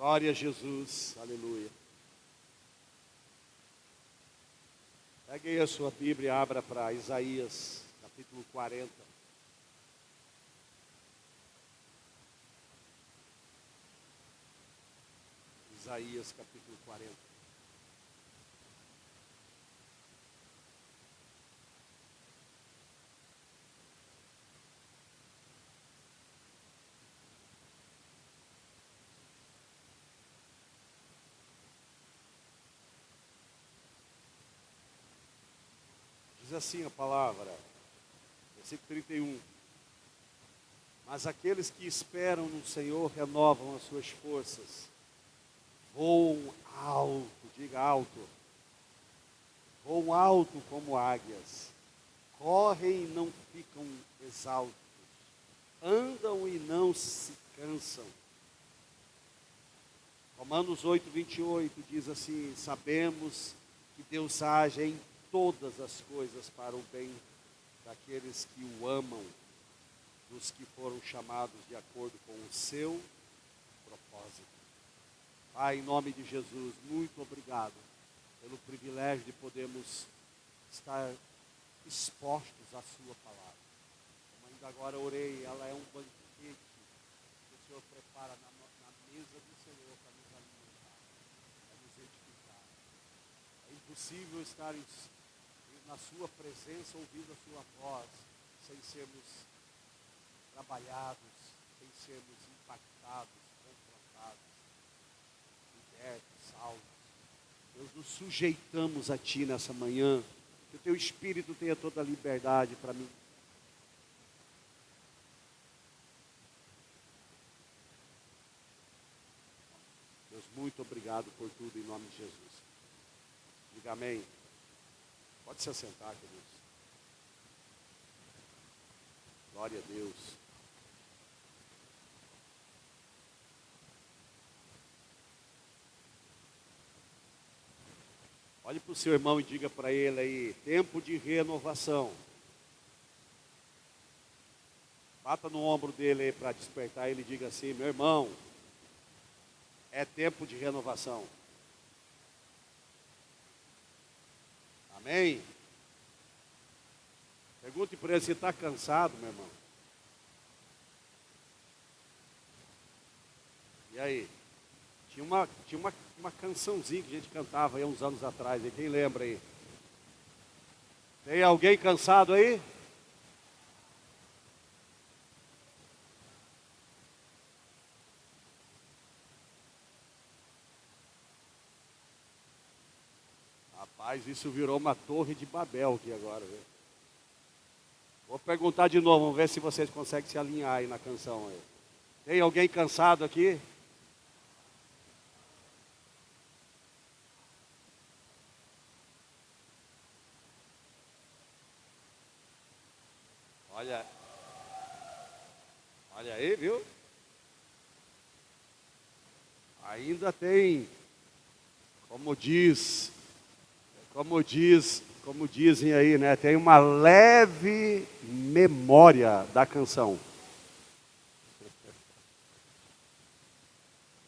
Glória a Jesus, aleluia. Pegue aí a sua Bíblia e abra para Isaías, capítulo 40. Isaías, capítulo 40. Diz assim a palavra, versículo 31. Mas aqueles que esperam no Senhor renovam as suas forças, voam alto, diga alto, voam alto como águias, correm e não ficam exaustos, andam e não se cansam. Romanos 8, 28 diz assim: sabemos que Deus age em todas as coisas para o bem daqueles que o amam, dos que foram chamados de acordo com o seu propósito. Pai, em nome de Jesus, muito obrigado pelo privilégio de podermos estar expostos à sua palavra. Como ainda agora orei, ela é um banquete que o Senhor prepara na mesa do Senhor para nos alimentar, para nos edificar. É impossível estar na sua presença, ouvindo a sua voz, sem sermos trabalhados, sem sermos impactados, confrontados, libertos, salvos. Deus, nos sujeitamos a Ti nessa manhã, que o Teu Espírito tenha toda a liberdade para mim. Deus, muito obrigado por tudo, em nome de Jesus. Diga amém. Pode se assentar, queridos. Glória a Deus. Olhe para o seu irmão e diga para ele aí: tempo de renovação. Bata no ombro dele aí para despertar ele e diga assim: meu irmão, é tempo de renovação. Amém? Pergunte para ele se está cansado, meu irmão. E aí? Tinha uma cançãozinha que a gente cantava aí uns anos atrás, aí, quem lembra aí? Tem alguém cansado aí? Rapaz, isso virou uma torre de Babel aqui agora, viu? Vou perguntar de novo, vamos ver se vocês conseguem se alinhar aí na canção aí. Tem alguém cansado aqui? Olha aí, viu? Ainda tem, como dizem aí, né? Tem uma leve memória da canção.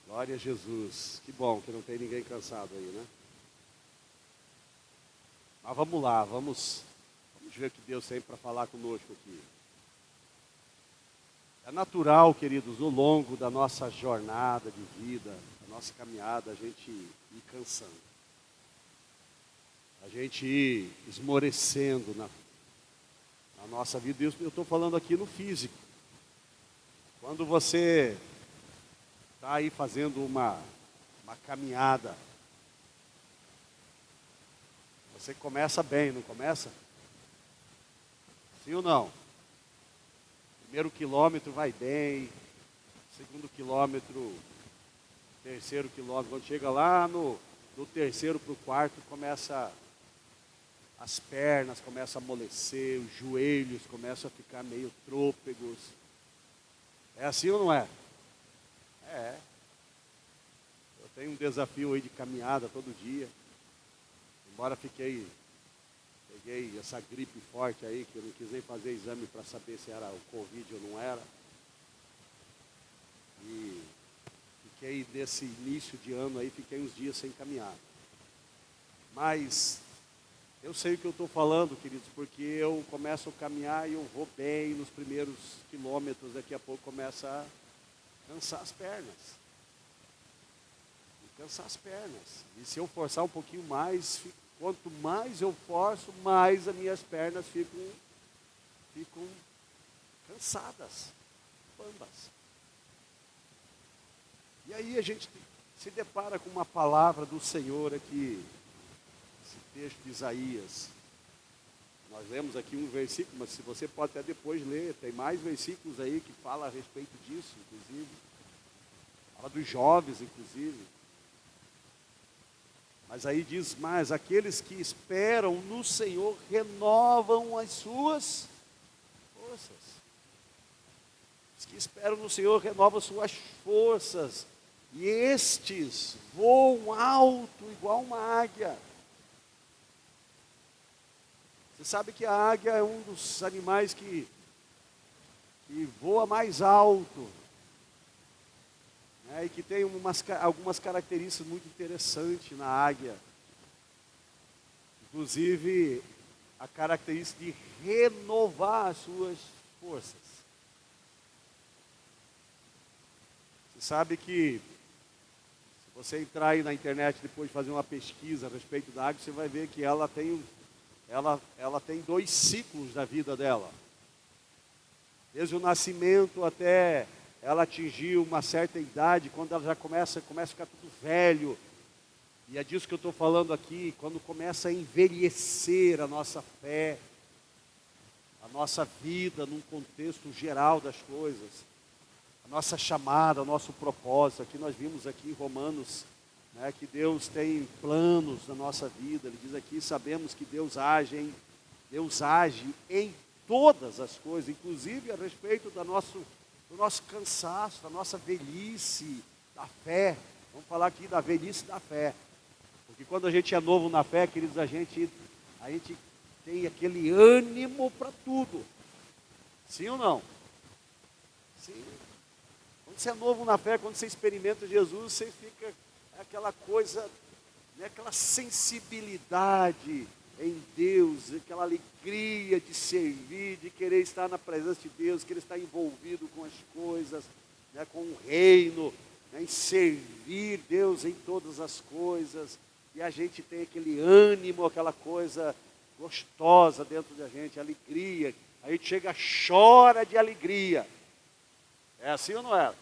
Glória a Jesus. Que bom que não tem ninguém cansado aí, né? Mas vamos lá, vamos ver o que Deus tem para falar conosco aqui. É natural, queridos, ao longo da nossa jornada de vida, da nossa caminhada, a gente ir cansando. A gente ir esmorecendo na nossa vida. Eu estou falando aqui no físico. Quando você está aí fazendo uma caminhada, você começa bem, não começa? Sim ou não? Primeiro quilômetro vai bem, segundo quilômetro, terceiro quilômetro, quando chega lá no terceiro para o quarto, as pernas começam a amolecer, os joelhos começam a ficar meio trôpegos. É assim ou não é? É. Eu tenho um desafio aí de caminhada todo dia, embora peguei essa gripe forte aí, que eu não quis nem fazer exame para saber se era o Covid ou não era. E fiquei nesse início de ano aí, fiquei uns dias sem caminhar. Mas eu sei o que eu estou falando, queridos, porque eu começo a caminhar e eu vou bem nos primeiros quilômetros, daqui a pouco começa a cansar as pernas. Cansar as pernas. E se eu forçar um pouquinho mais, quanto mais eu forço, mais as minhas pernas ficam cansadas, bambas. E aí a gente se depara com uma palavra do Senhor aqui, esse texto de Isaías. Nós lemos aqui um versículo, mas se você pode até depois ler, tem mais versículos aí que falam a respeito disso, inclusive. Fala dos jovens, inclusive. Mas aí diz mais, aqueles que esperam no Senhor renovam as suas forças. Os que esperam no Senhor renovam as suas forças. E estes voam alto igual uma águia. Você sabe que a águia é um dos animais que voa mais alto. E que tem algumas características muito interessantes na águia. Inclusive, a característica de renovar as suas forças. Você sabe que, se você entrar aí na internet depois de fazer uma pesquisa a respeito da águia, você vai ver que ela tem 2 ciclos da vida dela. Desde o nascimento até ela atingir uma certa idade, quando ela já começa a ficar tudo velho. E é disso que eu estou falando aqui, quando começa a envelhecer a nossa fé, a nossa vida num contexto geral das coisas, a nossa chamada, o nosso propósito. Aqui nós vimos aqui em Romanos, que Deus tem planos na nossa vida. Ele diz aqui, sabemos que Deus age em todas as coisas, inclusive a respeito do nosso cansaço, da nossa velhice, da fé. Vamos falar aqui da velhice da fé. Porque quando a gente é novo na fé, queridos, a gente tem aquele ânimo para tudo. Sim ou não? Sim. Quando você é novo na fé, quando você experimenta Jesus, você fica aquela coisa, aquela sensibilidade em Deus, aquela alegria de servir, de querer estar na presença de Deus, querer estar envolvido com as coisas, com o reino, em servir Deus em todas as coisas, e a gente tem aquele ânimo, aquela coisa gostosa dentro da gente, alegria, a gente chega, chora de alegria. É assim ou não é?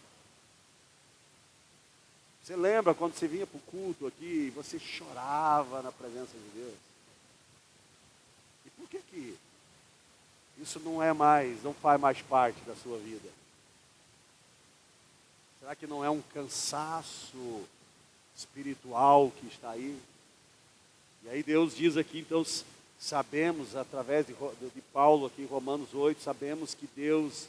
Você lembra quando você vinha para o culto aqui, você chorava na presença de Deus? Por que isso não faz mais parte da sua vida? Será que não é um cansaço espiritual que está aí? E aí Deus diz aqui, então, sabemos, através de Paulo aqui em Romanos 8, sabemos que Deus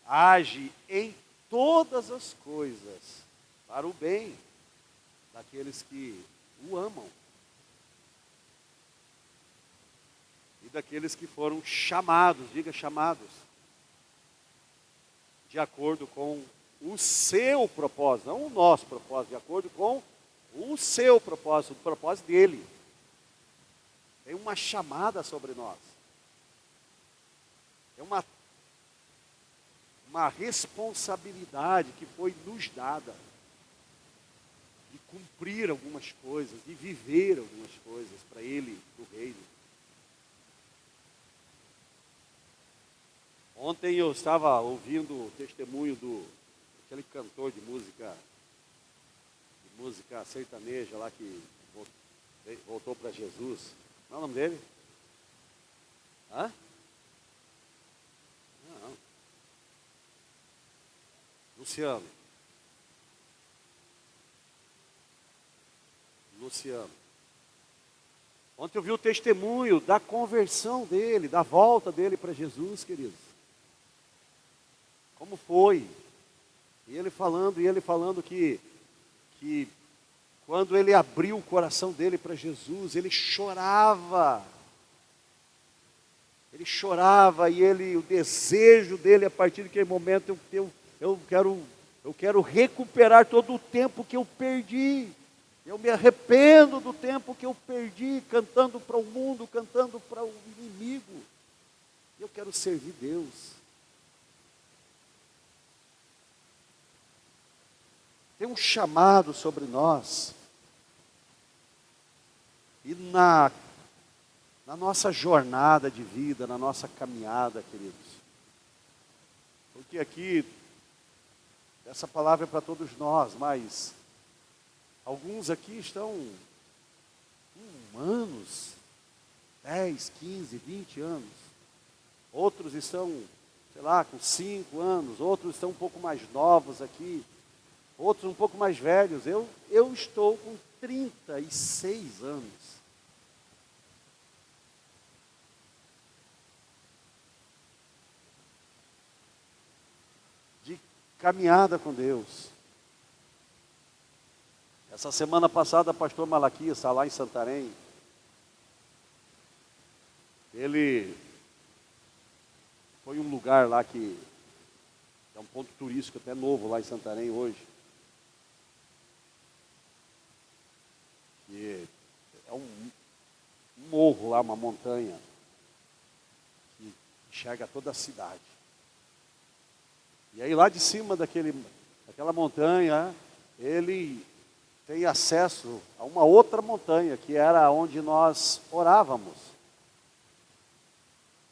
age em todas as coisas para o bem daqueles que o amam. Daqueles que foram chamados, diga chamados, de acordo com o seu propósito, não o nosso propósito, de acordo com o seu propósito, o propósito dele. Tem uma chamada sobre nós. É uma responsabilidade que foi nos dada de cumprir algumas coisas, de viver algumas coisas para ele, do reino. Ontem eu estava ouvindo o testemunho daquele cantor de música sertaneja lá que voltou para Jesus. Qual é o nome dele? Hã? Não. Luciano. Ontem eu vi o testemunho da conversão dele, da volta dele para Jesus, queridos. Como foi? E ele falando que quando ele abriu o coração dele para Jesus, ele chorava. Ele chorava e o desejo dele, a partir daquele momento, eu quero Eu quero recuperar todo o tempo que eu perdi. Eu me arrependo do tempo que eu perdi cantando para o mundo, cantando para o inimigo. Eu quero servir Deus. Tem um chamado sobre nós. E na nossa jornada de vida, na nossa caminhada, queridos. Porque aqui, essa palavra é para todos nós, mas alguns aqui estão com anos, 10, 15, 20 anos. Outros estão, sei lá, com 5 anos. Outros estão um pouco mais novos aqui. Outros um pouco mais velhos. Eu estou com 36 anos. De caminhada com Deus. Essa semana passada, o pastor Malaquias está lá em Santarém. Ele foi um lugar lá que é um ponto turístico até novo lá em Santarém hoje. E é um morro lá, uma montanha, que enxerga toda a cidade. E aí lá de cima daquela montanha, ele tem acesso a uma outra montanha, que era onde nós orávamos.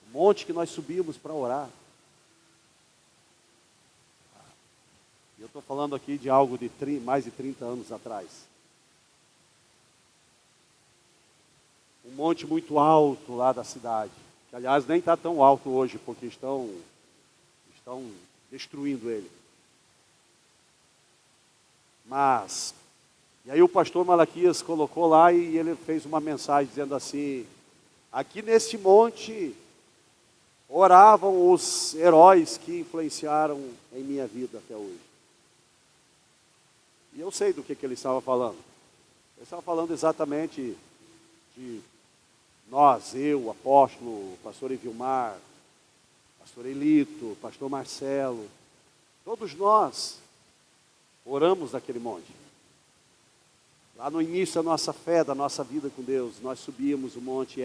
Um monte que nós subíamos para orar. E eu estou falando aqui de algo de mais de 30 anos atrás. Um monte muito alto lá da cidade, que aliás nem está tão alto hoje, porque estão destruindo ele. Mas, e aí o pastor Malaquias colocou lá e ele fez uma mensagem dizendo assim: aqui neste monte oravam os heróis que influenciaram em minha vida até hoje. E eu sei do que ele estava falando. Ele estava falando exatamente de nós, eu, o apóstolo, o pastor Evilmar, pastor Elito, pastor Marcelo, todos nós oramos naquele monte. Lá no início da nossa fé, da nossa vida com Deus, nós subíamos o monte,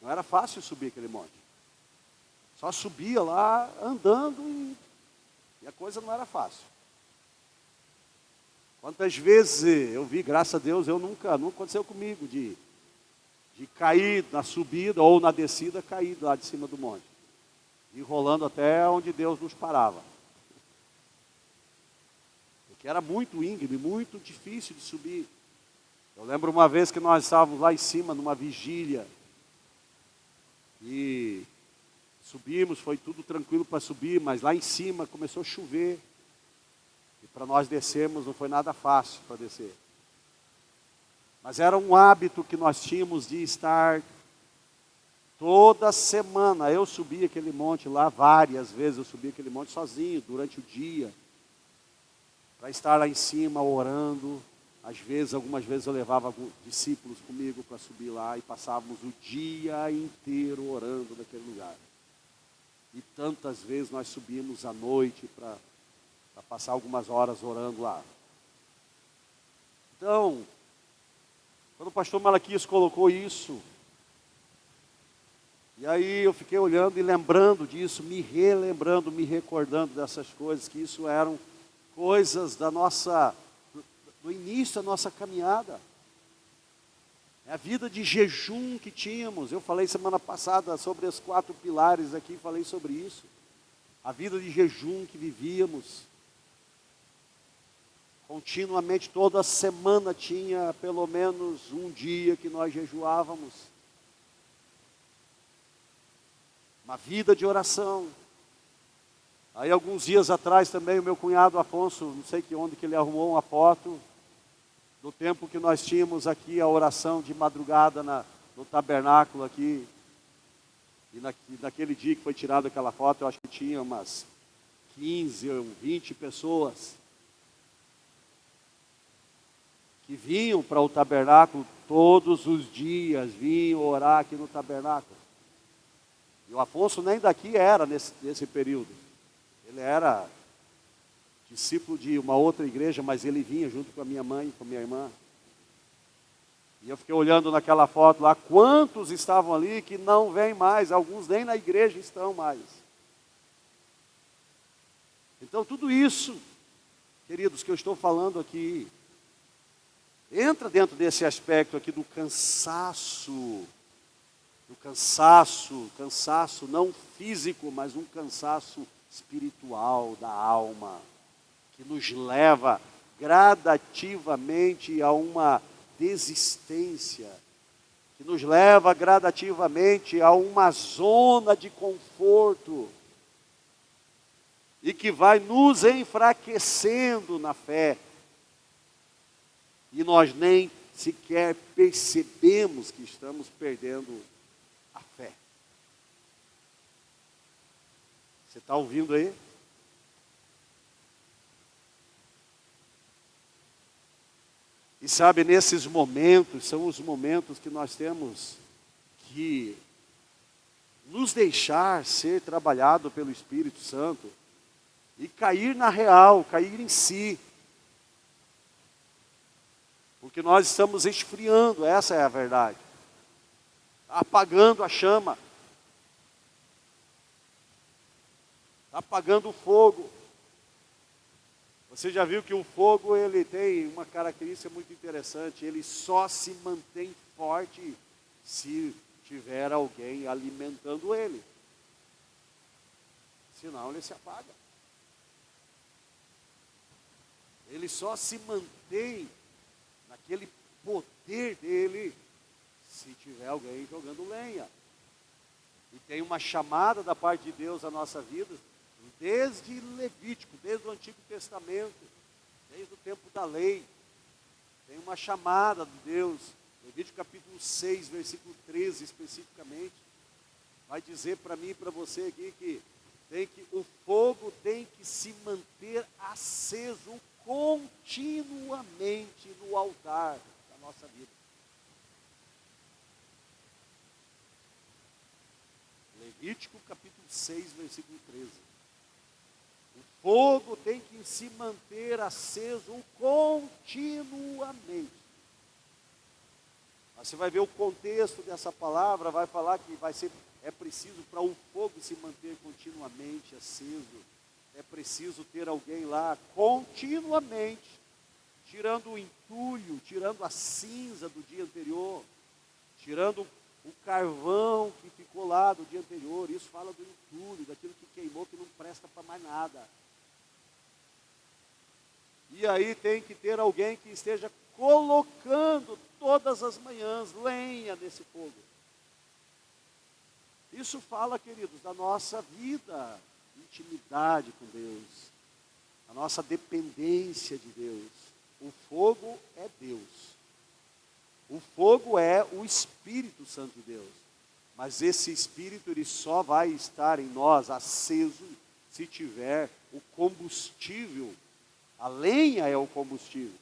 não era fácil subir aquele monte. Só subia lá andando e a coisa não era fácil. Quantas vezes eu vi, graças a Deus, nunca aconteceu comigo de cair na subida ou na descida, cair lá de cima do monte. E rolando até onde Deus nos parava. Porque era muito íngreme, muito difícil de subir. Eu lembro uma vez que nós estávamos lá em cima, numa vigília. E subimos, foi tudo tranquilo para subir, mas lá em cima começou a chover. E para nós descermos não foi nada fácil para descer. Mas era um hábito que nós tínhamos de estar toda semana. Eu subia aquele monte lá, várias vezes eu subia aquele monte sozinho, durante o dia. Para estar lá em cima orando. Algumas vezes eu levava alguns discípulos comigo para subir lá e passávamos o dia inteiro orando naquele lugar. E tantas vezes nós subimos à noite para passar algumas horas orando lá. Então, quando o pastor Malaquias colocou isso, e aí eu fiquei olhando e lembrando disso, me relembrando, me recordando dessas coisas, que isso eram coisas do início da nossa caminhada. É a vida de jejum que tínhamos. Eu falei semana passada sobre os 4 pilares aqui, falei sobre isso. A vida de jejum que vivíamos. Continuamente, toda semana tinha pelo menos um dia que nós jejuávamos. Uma vida de oração. Aí alguns dias atrás também o meu cunhado Afonso, não sei onde que ele arrumou uma foto do tempo que nós tínhamos aqui a oração de madrugada no tabernáculo aqui. E naquele dia que foi tirada aquela foto, eu acho que tinha umas 15 ou 20 pessoas que vinham para o tabernáculo todos os dias, vinham orar aqui no tabernáculo. E o Afonso nem daqui era nesse período. Ele era discípulo de uma outra igreja, mas ele vinha junto com a minha mãe, com a minha irmã. E eu fiquei olhando naquela foto lá, quantos estavam ali que não vêm mais, alguns nem na igreja estão mais. Então tudo isso, queridos, que eu estou falando aqui, entra dentro desse aspecto aqui do cansaço, cansaço não físico, mas um cansaço espiritual da alma, que nos leva gradativamente a uma desistência, que nos leva gradativamente a uma zona de conforto, e que vai nos enfraquecendo na fé, e nós nem sequer percebemos que estamos perdendo a fé. Você está ouvindo aí? E sabe, nesses momentos, são os momentos que nós temos que nos deixar ser trabalhado pelo Espírito Santo e cair na real, cair em si. Porque nós estamos esfriando, essa é a verdade. Apagando a chama. Apagando o fogo. Você já viu que o fogo, ele tem uma característica muito interessante, ele só se mantém forte se tiver alguém alimentando ele. Senão ele se apaga. Ele só se mantém naquele poder dele se tiver alguém jogando lenha. E tem uma chamada da parte de Deus à nossa vida, desde Levítico, desde o Antigo Testamento, desde o tempo da lei. Tem uma chamada de Deus, Levítico capítulo 6, versículo 13 especificamente, vai dizer para mim e para você aqui que o fogo tem que se manter aceso continuamente no altar da nossa vida. Levítico capítulo 6, versículo 13. O fogo tem que se manter aceso continuamente. Você vai ver o contexto dessa palavra, vai falar que é preciso para o fogo se manter continuamente aceso, é preciso ter alguém lá continuamente, tirando o entulho, tirando a cinza do dia anterior, tirando o carvão que ficou lá do dia anterior. Isso fala do entulho, daquilo que queimou, que não presta para mais nada. E aí tem que ter alguém que esteja colocando todas as manhãs lenha nesse fogo. Isso fala, queridos, da nossa vida, intimidade com Deus, a nossa dependência de Deus. O fogo é Deus. O fogo é o Espírito Santo de Deus. Mas esse Espírito, ele só vai estar em nós aceso se tiver o combustível. A lenha é o combustível.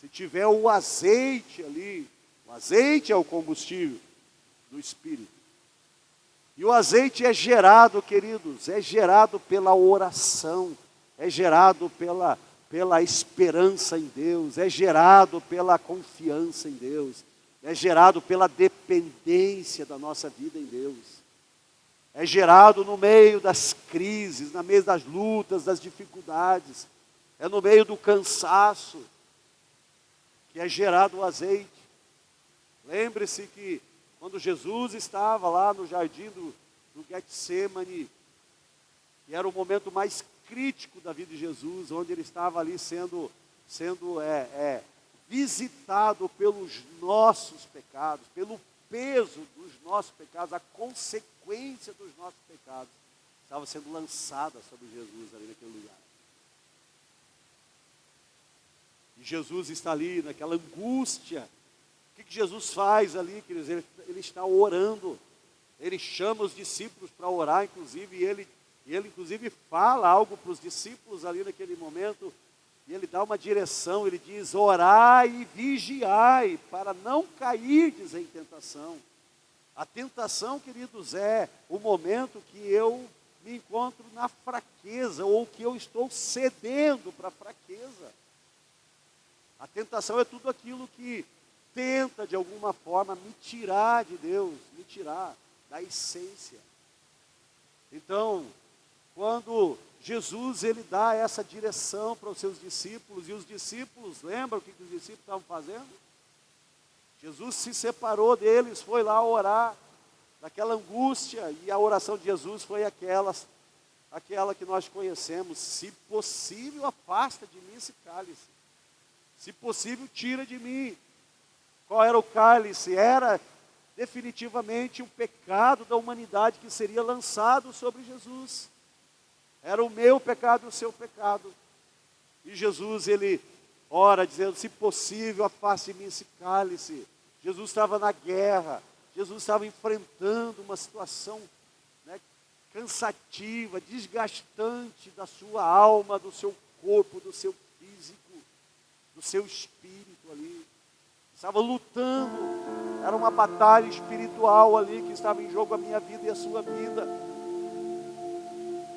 Se tiver o azeite ali, o azeite é o combustível do Espírito. E o azeite é gerado, queridos, é gerado pela oração, é gerado pela esperança em Deus, é gerado pela confiança em Deus, é gerado pela dependência da nossa vida em Deus, é gerado no meio das crises, no meio das lutas, das dificuldades, é no meio do cansaço que é gerado o azeite. Lembre-se que quando Jesus estava lá no jardim do Getsêmani, que era o momento mais crítico da vida de Jesus, onde ele estava ali sendo visitado pelos nossos pecados, pelo peso dos nossos pecados, a consequência dos nossos pecados, estava sendo lançada sobre Jesus ali naquele lugar. E Jesus está ali naquela angústia. O que Jesus faz ali, queridos? Ele está orando. Ele chama os discípulos para orar, inclusive, e ele inclusive fala algo para os discípulos ali naquele momento, e ele dá uma direção, ele diz: orai e vigiai, para não cairdes em tentação. A tentação, queridos, é o momento que eu me encontro na fraqueza, ou que eu estou cedendo para a fraqueza. A tentação é tudo aquilo que tenta, de alguma forma, me tirar de Deus, me tirar da essência. Então, quando Jesus ele dá essa direção para os seus discípulos, e os discípulos, lembram o que os discípulos estavam fazendo? Jesus se separou deles, foi lá orar, daquela angústia, e a oração de Jesus foi aquela que nós conhecemos: se possível, afasta de mim esse cálice. Se possível, tira de mim. Qual era o cálice? Era definitivamente o pecado da humanidade que seria lançado sobre Jesus. Era o meu pecado e o seu pecado. E Jesus, ele ora dizendo: se possível, afaste de mim esse cálice. Jesus estava na guerra, Jesus estava enfrentando uma situação, né, cansativa, desgastante da sua alma, do seu corpo, do seu físico, do seu espírito ali. Estava lutando, era uma batalha espiritual ali que estava em jogo, a minha vida e a sua vida.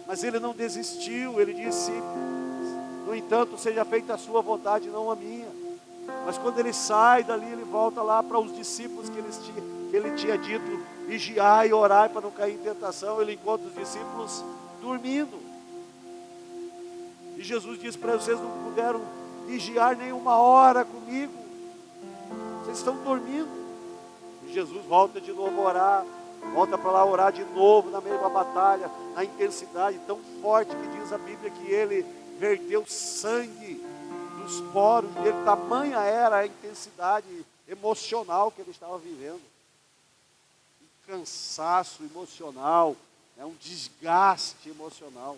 Mas ele não desistiu, ele disse: no entanto, seja feita a sua vontade, não a minha. Mas quando ele sai dali, ele volta lá para os discípulos que ele tinha dito: vigiai e orai para não cair em tentação. Ele encontra os discípulos dormindo. E Jesus diz para eles: vocês não puderam vigiar nem uma hora comigo, vocês estão dormindo. E Jesus volta de novo a orar, volta para lá orar de novo, na mesma batalha, na intensidade tão forte que diz a Bíblia que ele verteu sangue dos poros dele, tamanha era a intensidade emocional que ele estava vivendo. Um cansaço emocional, um desgaste emocional,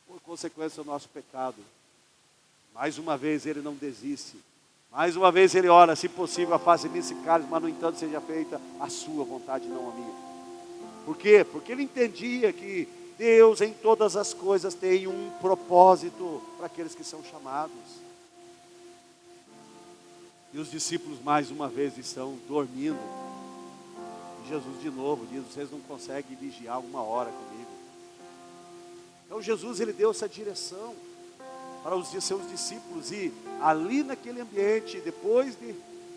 por consequência do nosso pecado. Mais uma vez ele não desiste, mais uma vez ele ora: se possível, afaste-me esse cálice, mas no entanto seja feita a sua vontade, não a minha. Por quê? Porque ele entendia que Deus em todas as coisas tem um propósito para aqueles que são chamados. E os discípulos mais uma vez estão dormindo. E Jesus de novo diz: vocês não conseguem vigiar uma hora comigo. Então Jesus ele deu essa direção para os seus discípulos, e ali naquele ambiente, depois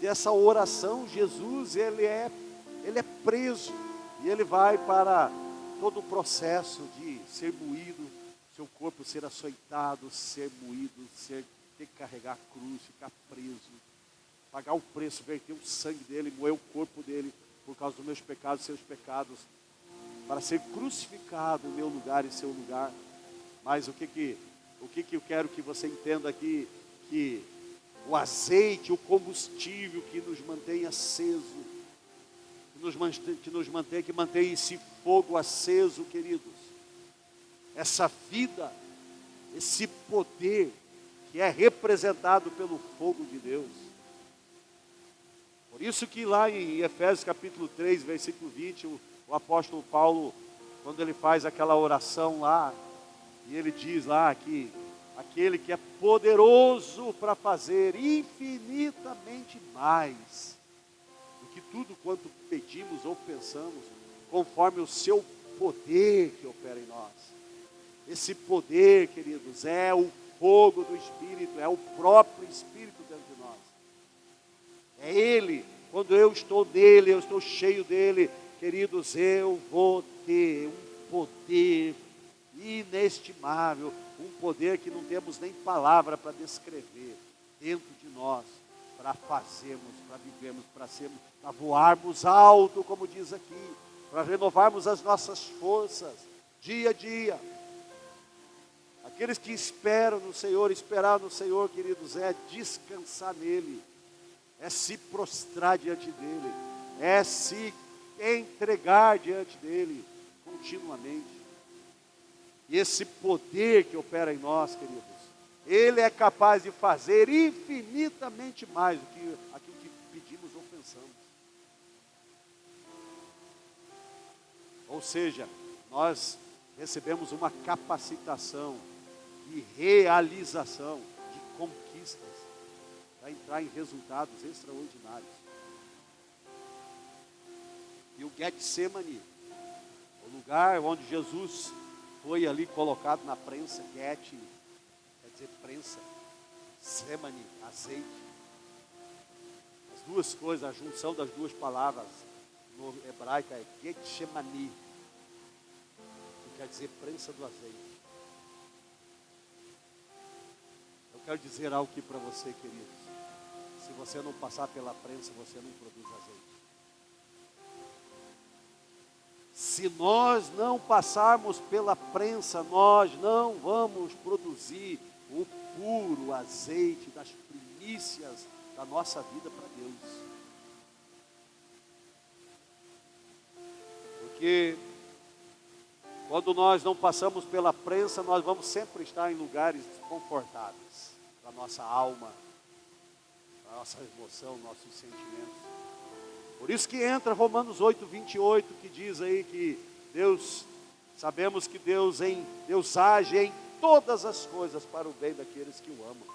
dessa oração, Jesus ele é preso, e ele vai para todo o processo de ser moído, seu corpo ser açoitado, ser moído, ter que carregar a cruz, ficar preso, pagar o preço, verter o sangue dele, moer o corpo dele, por causa dos meus pecados e seus pecados, para ser crucificado em meu lugar e seu lugar. Mas o que eu quero que você entenda aqui, que o azeite, o combustível que nos mantém aceso, que mantém esse fogo aceso, queridos, essa vida, esse poder que é representado pelo fogo de Deus. Por isso que lá em Efésios capítulo 3, versículo 20, o apóstolo Paulo, quando ele faz aquela oração lá, e ele diz lá que aquele que é poderoso para fazer infinitamente mais do que tudo quanto pedimos ou pensamos, conforme o seu poder que opera em nós. Esse poder, queridos, é o fogo do Espírito, é o próprio Espírito dentro de nós. É Ele. Quando eu estou nele, eu estou cheio dele, queridos, eu vou ter um poder inestimável, um poder que não temos nem palavra para descrever dentro de nós, para fazermos, para vivermos, para voarmos alto, como diz aqui, para renovarmos as nossas forças dia a dia. Aqueles que esperam no Senhor, esperar no Senhor, queridos, é descansar nele, é se prostrar diante dele, é se entregar diante dele continuamente. E esse poder que opera em nós, queridos, ele é capaz de fazer infinitamente mais do que aquilo que pedimos ou pensamos. Ou seja, nós recebemos uma capacitação de realização, de conquistas, para entrar em resultados extraordinários. E o Getsemane, o lugar onde Jesus foi ali colocado na prensa, Gete, quer dizer prensa, Semane, azeite. As duas coisas, a junção das duas palavras no hebraico é Getsemani, que quer dizer prensa do azeite. Eu quero dizer algo aqui para você, queridos. Se você não passar pela prensa, você não produz azeite. Se nós não passarmos pela prensa, nós não vamos produzir o puro azeite das primícias da nossa vida para Deus. Porque quando nós não passamos pela prensa, nós vamos sempre estar em lugares desconfortáveis para a nossa alma, para a nossa emoção, nossos sentimentos. Por isso que entra Romanos 8, 28, que diz aí que Deus, sabemos que Deus age em todas as coisas para o bem daqueles que o amam,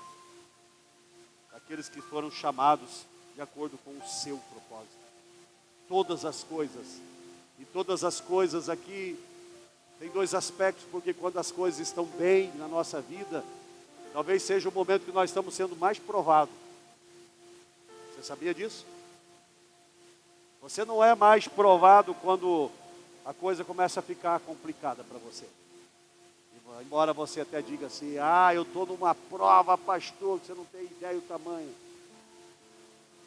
daqueles que foram chamados de acordo com o seu propósito. Todas as coisas, e todas as coisas aqui tem dois aspectos, porque quando as coisas estão bem na nossa vida, talvez seja o momento que nós estamos sendo mais provados. Você sabia disso? Você não é mais provado quando a coisa começa a ficar complicada para você. Embora você até diga assim, eu estou numa prova, pastor, que você não tem ideia do tamanho.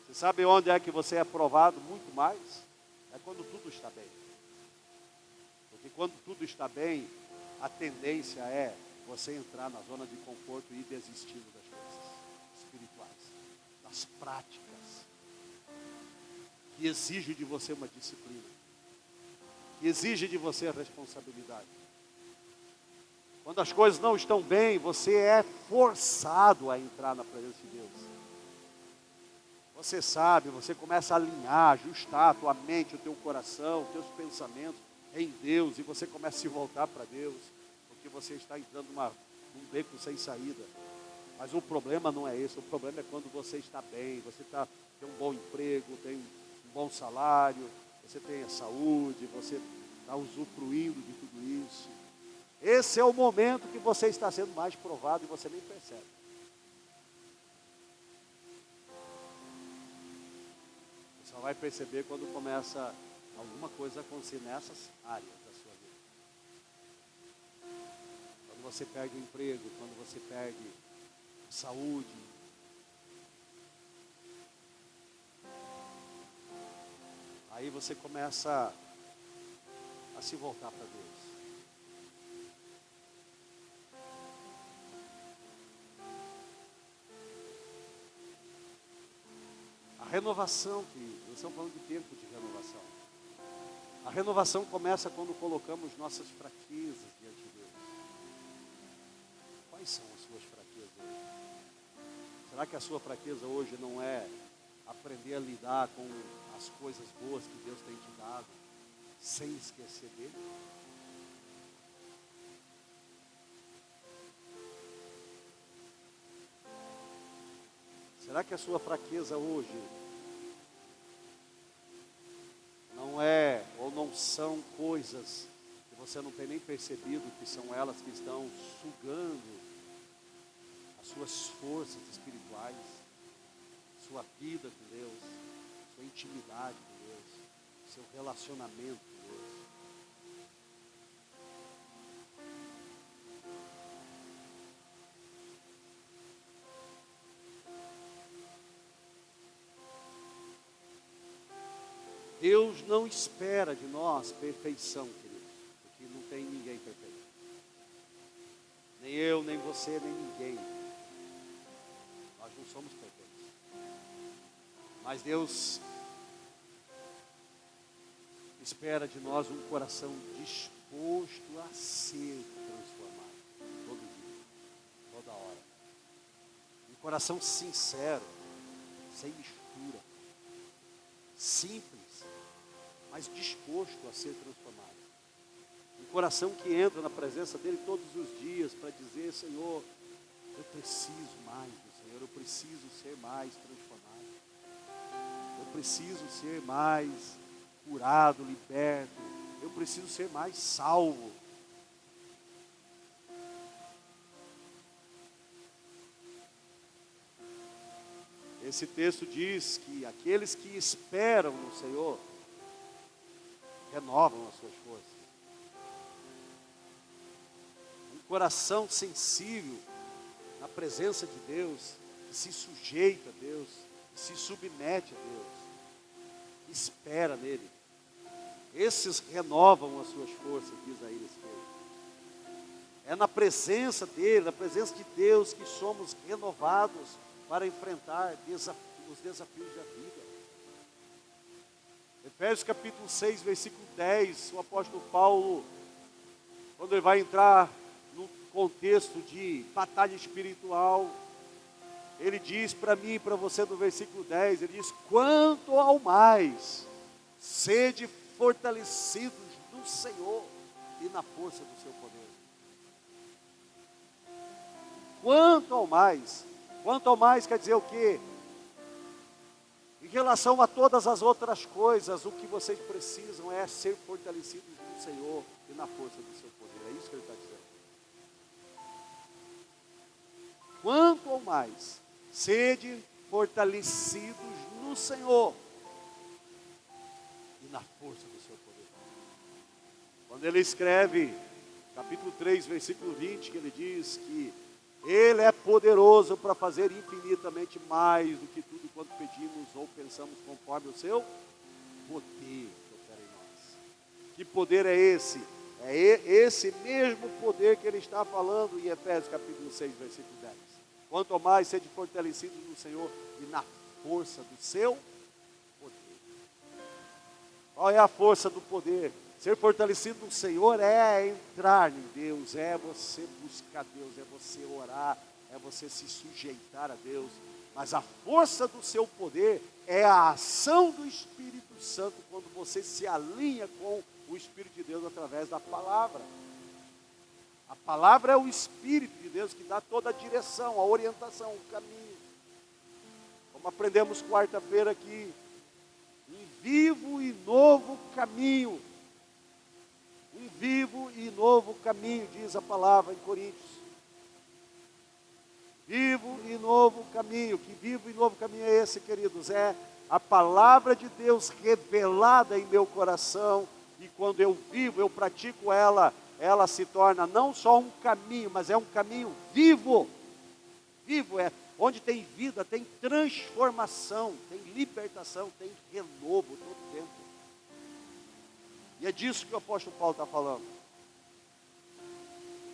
Você sabe onde é que você é provado muito mais? É quando tudo está bem. Porque quando tudo está bem, a tendência é você entrar na zona de conforto e ir desistindo das coisas espirituais, das práticas, que exige de você uma disciplina, que exige de você a responsabilidade. Quando as coisas não estão bem, você é forçado a entrar na presença de Deus. Você sabe, você começa a alinhar, ajustar a tua mente, o teu coração, os teus pensamentos em Deus, e você começa a se voltar para Deus, porque você está entrando num beco sem saída. Mas o problema não é esse, o problema é quando você está bem, você tem um bom emprego, tem um bom salário, você tem a saúde, você está usufruindo de tudo isso. Esse é o momento que você está sendo mais provado e você nem percebe. Você só vai perceber quando começa alguma coisa a acontecer nessas áreas da sua vida. Quando você perde o emprego, quando você perde a saúde. Aí você começa a se voltar para Deus. A renovação, nós estamos falando de tempo de renovação. A renovação começa quando colocamos nossas fraquezas diante de Deus. Quais são as suas fraquezas hoje? Será que a sua fraqueza hoje não é aprender a lidar com as coisas boas que Deus tem te dado, sem esquecer dele? Será que a sua fraqueza hoje não é ou não são coisas que você não tem nem percebido que são elas que estão sugando as suas forças espirituais, sua vida com Deus, sua intimidade com Deus, seu relacionamento com Deus? Deus não espera de nós perfeição, queridos, porque não tem ninguém perfeito. Nem eu, nem você, nem ninguém. Nós não somos perfeitos. Mas Deus espera de nós um coração disposto a ser transformado, todo dia, toda hora. Um coração sincero, sem mistura, simples, mas disposto a ser transformado. Um coração que entra na presença dele todos os dias para dizer: Senhor, eu preciso mais do Senhor, eu preciso ser mais transformado, eu preciso ser mais curado, liberto, eu preciso ser mais salvo. Esse texto diz que aqueles que esperam no Senhor renovam as suas forças. Um coração sensível na presença de Deus, que se sujeita a Deus, que se submete a Deus, espera nele. Esses renovam as suas forças, diz aí esse texto. É na presença dele, na presença de Deus, que somos renovados para enfrentar os desafios da vida. Efésios capítulo 6, versículo 10, o apóstolo Paulo, quando ele vai entrar no contexto de batalha espiritual, ele diz para mim e para você no versículo 10, ele diz: quanto ao mais, sede fortalecidos no Senhor e na força do seu poder. Quanto ao mais quer dizer o quê? Em relação a todas as outras coisas, o que vocês precisam é ser fortalecidos no Senhor e na força do seu poder. É isso que ele está dizendo. Quanto ao mais, sede fortalecidos no Senhor e na força do seu poder. Quando ele escreve, capítulo 3, versículo 20, que ele diz que Ele é poderoso para fazer infinitamente mais do que tudo quanto pedimos ou pensamos, conforme o seu poder que opera em nós. Que poder é esse? É esse mesmo poder que ele está falando em Efésios capítulo 6, versículo 10. Quanto mais sede fortalecidos no Senhor e na força do seu poder. Qual é a força do poder? Ser fortalecido no Senhor é entrar em Deus, é você buscar Deus, é você orar, é você se sujeitar a Deus. Mas a força do seu poder é a ação do Espírito Santo quando você se alinha com o Espírito de Deus através da palavra. A palavra é o Espírito de Deus que dá toda a direção, a orientação, o caminho. Como aprendemos quarta-feira aqui, um vivo e novo caminho. Um vivo e novo caminho, diz a palavra em Coríntios. Vivo e novo caminho. Que vivo e novo caminho é esse, queridos? É a palavra de Deus revelada em meu coração. E quando eu vivo, eu pratico ela, ela se torna não só um caminho, mas é um caminho vivo. Vivo é onde tem vida, tem transformação, tem libertação, tem renovo todo tempo. E é disso que o apóstolo Paulo está falando.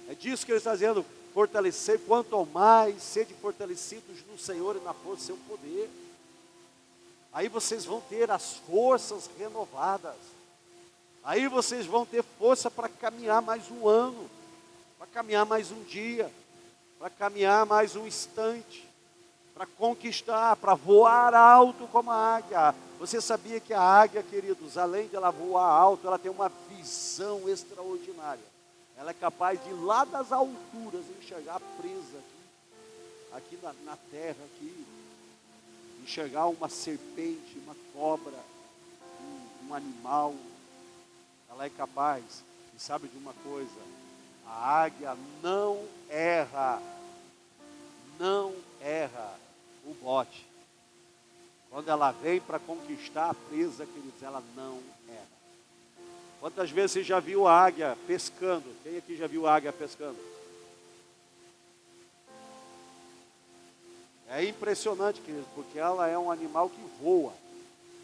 É disso que ele está dizendo, fortalecer, quanto ao mais, sede fortalecidos no Senhor e na força do seu poder. Aí vocês vão ter as forças renovadas. Aí vocês vão ter força para caminhar mais um ano, para caminhar mais um dia, para caminhar mais um instante, para conquistar, para voar alto como a águia. Você sabia que a águia, queridos, além de ela voar alto, ela tem uma visão extraordinária. Ela é capaz de lá das alturas enxergar presa aqui na terra, aqui, enxergar uma serpente, uma cobra, um animal. Ela é capaz, e sabe de uma coisa, a águia não erra o bote. Quando ela vem para conquistar a presa, queridos, ela não erra. Quantas vezes você já viu a águia pescando? Quem aqui já viu a águia pescando? É impressionante, queridos, porque ela é um animal que voa,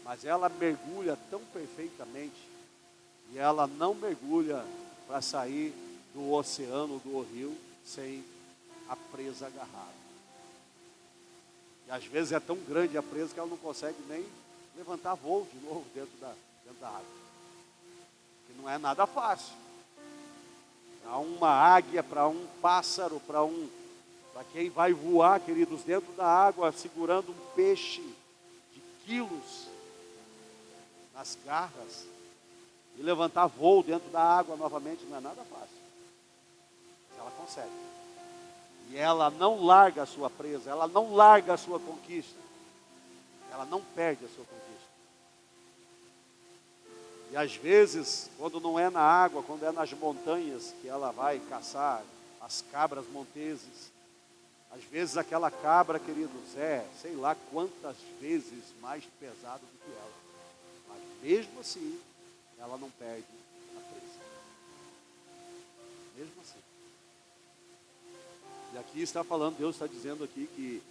mas ela mergulha tão perfeitamente, e ela não mergulha para sair do oceano, do rio, sem a presa agarrada. E às vezes é tão grande a presa que ela não consegue nem levantar voo de novo dentro da água. Que não é nada fácil. Para uma águia, para um pássaro, para quem vai voar, queridos, dentro da água, segurando um peixe de quilos nas garras, e levantar voo dentro da água novamente, não é nada fácil. Mas ela consegue. E ela não larga a sua presa, ela não larga a sua conquista. Ela não perde a sua conquista. E às vezes, quando não é na água, quando é nas montanhas, que ela vai caçar as cabras monteses, às vezes aquela cabra, queridos, sei lá quantas vezes mais pesada do que ela. Mas mesmo assim, ela não perde a presa. Mesmo assim. E aqui está falando, Deus está dizendo aqui que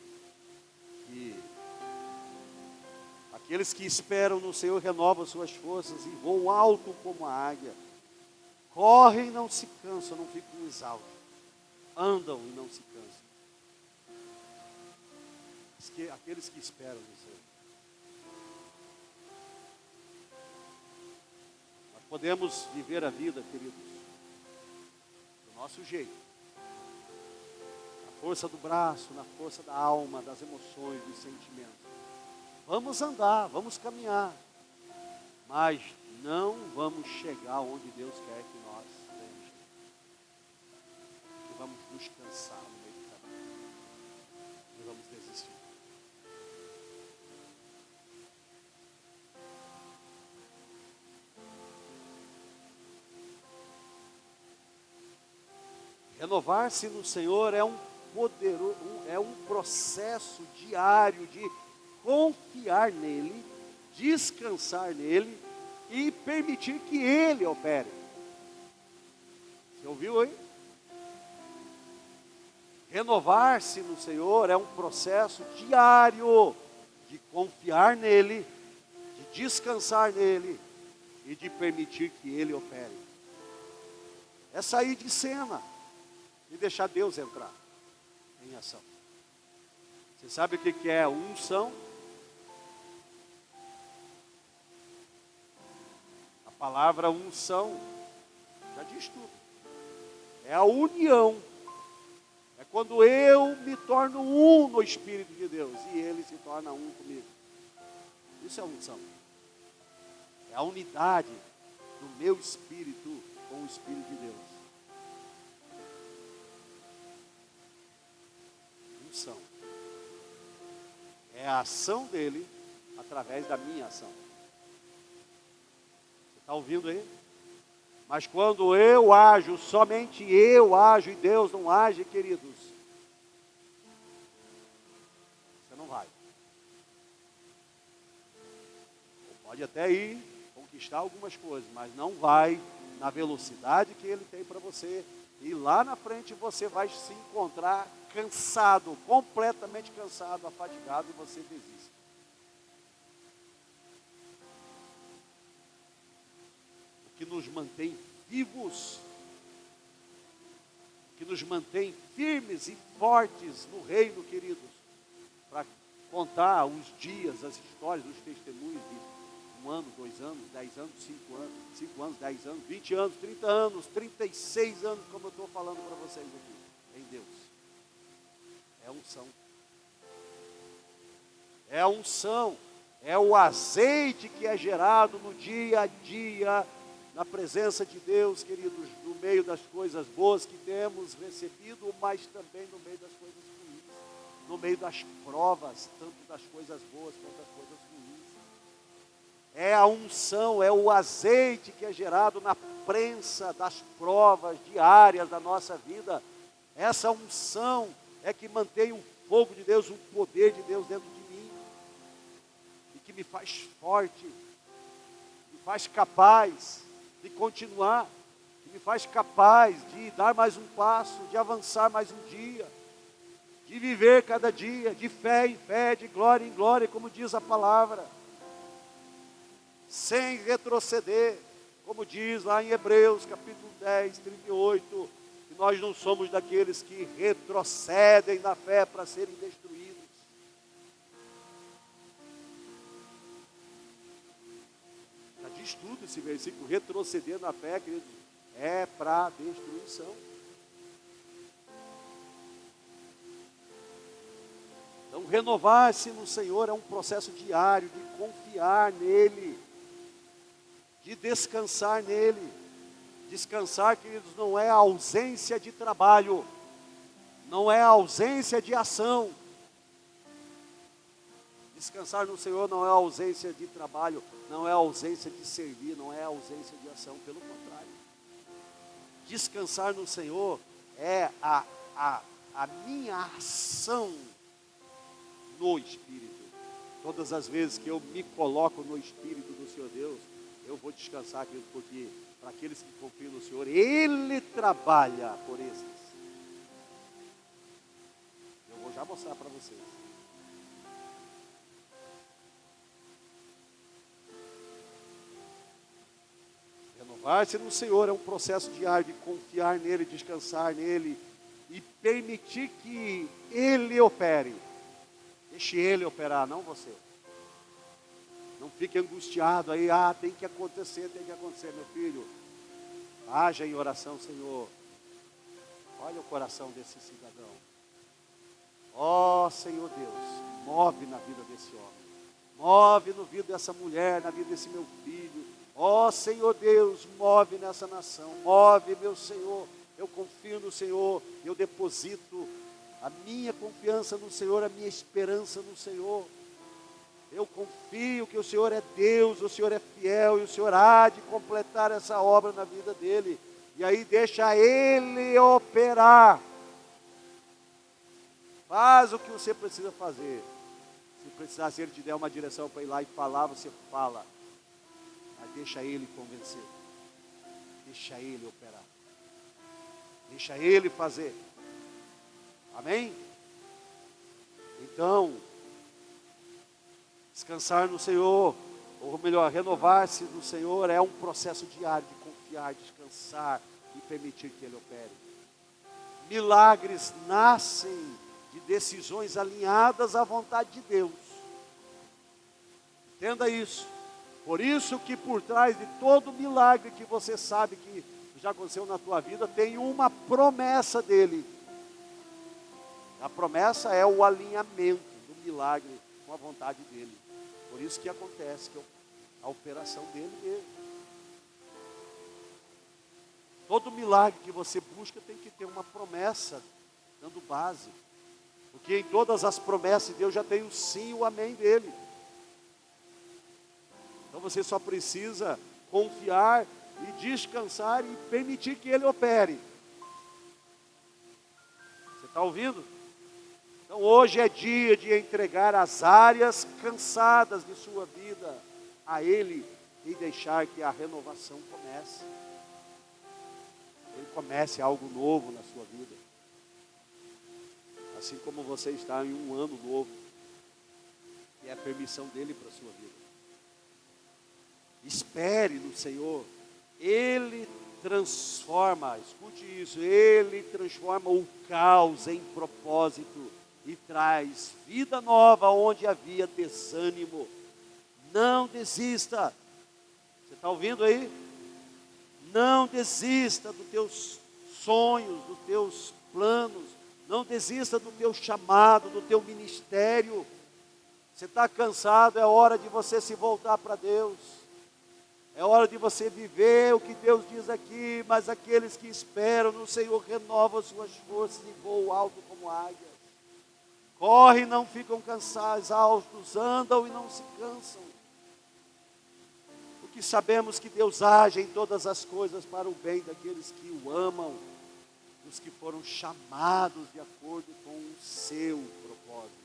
aqueles que esperam no Senhor renovam suas forças e voam alto como a águia. Correm e não se cansam, não ficam exaustos. Andam e não se cansam. Aqueles que esperam no Senhor. Nós podemos viver a vida, queridos, do nosso jeito. Na força do braço, na força da alma, das emoções, dos sentimentos. Vamos andar, vamos caminhar, mas não vamos chegar onde Deus quer que nós venhamos. E vamos nos cansar no meio do caminho. E vamos desistir. Renovar-se no Senhor é um processo diário de confiar nele, descansar nele e permitir que ele opere. Você ouviu aí? Renovar-se no Senhor é um processo diário de confiar nele, de descansar nele e de permitir que ele opere. É sair de cena e deixar Deus entrar em ação. Você sabe o que é unção? A palavra unção já diz tudo. É a união. É quando eu me torno um no Espírito de Deus e ele se torna um comigo. Isso é unção. É a unidade do meu espírito com o Espírito de Deus. Unção. É a ação dele através da minha ação. Você está ouvindo aí? Mas quando eu ajo, somente eu ajo e Deus não age, queridos, você não vai. Pode até ir conquistar algumas coisas, mas não vai na velocidade que Ele tem para você. E lá na frente você vai se encontrar cansado, completamente cansado, afadigado, e você desiste. O que nos mantém vivos, o que nos mantém firmes e fortes no reino, queridos, para contar os dias, as histórias, os testemunhos de 1 ano, 2 anos, 10 anos, 5 anos, 10 anos, 20 anos, 30 anos, 36 anos, como eu estou falando para vocês aqui, em Deus. É unção. É a unção, é o azeite que é gerado no dia a dia, na presença de Deus, queridos, no meio das coisas boas que temos recebido, mas também no meio das coisas ruins, no meio das provas, tanto das coisas boas quanto das coisas ruins. É a unção, é o azeite que é gerado na prensa das provas diárias da nossa vida. Essa unção é que mantém o fogo de Deus, o poder de Deus dentro de mim. E que me faz forte, me faz capaz de continuar, que me faz capaz de dar mais um passo, de avançar mais um dia, de viver cada dia, de fé em fé, de glória em glória, como diz a palavra. Sem retroceder, como diz lá em Hebreus, capítulo 10, 38, que nós não somos daqueles que retrocedem na fé para serem destruídos. Já diz tudo esse versículo, retroceder na fé, queridos, é para destruição. Então, renovar-se no Senhor é um processo diário de confiar nele, de descansar nele. Descansar, queridos, não é ausência de trabalho, não é ausência de ação, Descansar no Senhor não é ausência de trabalho, não é ausência de servir, não é ausência de ação, pelo contrário. Descansar no Senhor é a minha ação no Espírito. Todas as vezes que eu me coloco no Espírito do Senhor Deus, eu vou descansar, querido, porque para aqueles que confiam no Senhor, Ele trabalha por esses. Eu vou já mostrar para vocês. Renovar-se no Senhor é um processo diário de confiar nele, descansar nele e permitir que Ele opere. Deixe Ele operar, não você. Não fique angustiado aí, tem que acontecer, meu filho. Haja em oração, Senhor. Olha o coração desse cidadão. Ó Senhor Deus, move na vida desse homem. Move na vida dessa mulher, na vida desse meu filho. Ó Senhor Deus, move nessa nação. Move, meu Senhor. Eu confio no Senhor. Eu deposito a minha confiança no Senhor, a minha esperança no Senhor. Eu confio que o Senhor é Deus, o Senhor é fiel e o Senhor há de completar essa obra na vida dele. E aí deixa Ele operar. Faz o que você precisa fazer. Se precisar, se Ele te der uma direção para ir lá e falar, você fala. Mas deixa Ele convencer. Deixa Ele operar. Deixa Ele fazer. Amém? Então, descansar no Senhor, ou melhor, renovar-se no Senhor é um processo diário de confiar, descansar e permitir que Ele opere. Milagres nascem de decisões alinhadas à vontade de Deus. Entenda isso. Por isso que por trás de todo milagre que você sabe que já aconteceu na tua vida, tem uma promessa dele. A promessa é o alinhamento do milagre com a vontade dele. Por isso que acontece que a operação dele mesmo. Todo milagre que você busca tem que ter uma promessa dando base. Porque em todas as promessas de Deus já tem o sim e o amém dele. Então você só precisa confiar e descansar e permitir que Ele opere. Você está ouvindo? Então hoje é dia de entregar as áreas cansadas de sua vida a Ele e deixar que a renovação comece. Ele comece algo novo na sua vida. Assim como você está em um ano novo, que é a permissão dele para a sua vida. Espere no Senhor. Ele transforma, escute isso, Ele transforma o caos em propósito e traz vida nova onde havia desânimo. Não desista. Você está ouvindo aí? Não desista dos teus sonhos, dos teus planos. Não desista do teu chamado, do teu ministério. Você está cansado, é hora de você se voltar para Deus. É hora de você viver o que Deus diz aqui, mas aqueles que esperam no Senhor renovam suas forças e voam alto como águias. Correm e não ficam cansados, exaustos, andam e não se cansam. Porque sabemos que Deus age em todas as coisas para o bem daqueles que o amam, dos que foram chamados de acordo com o seu propósito.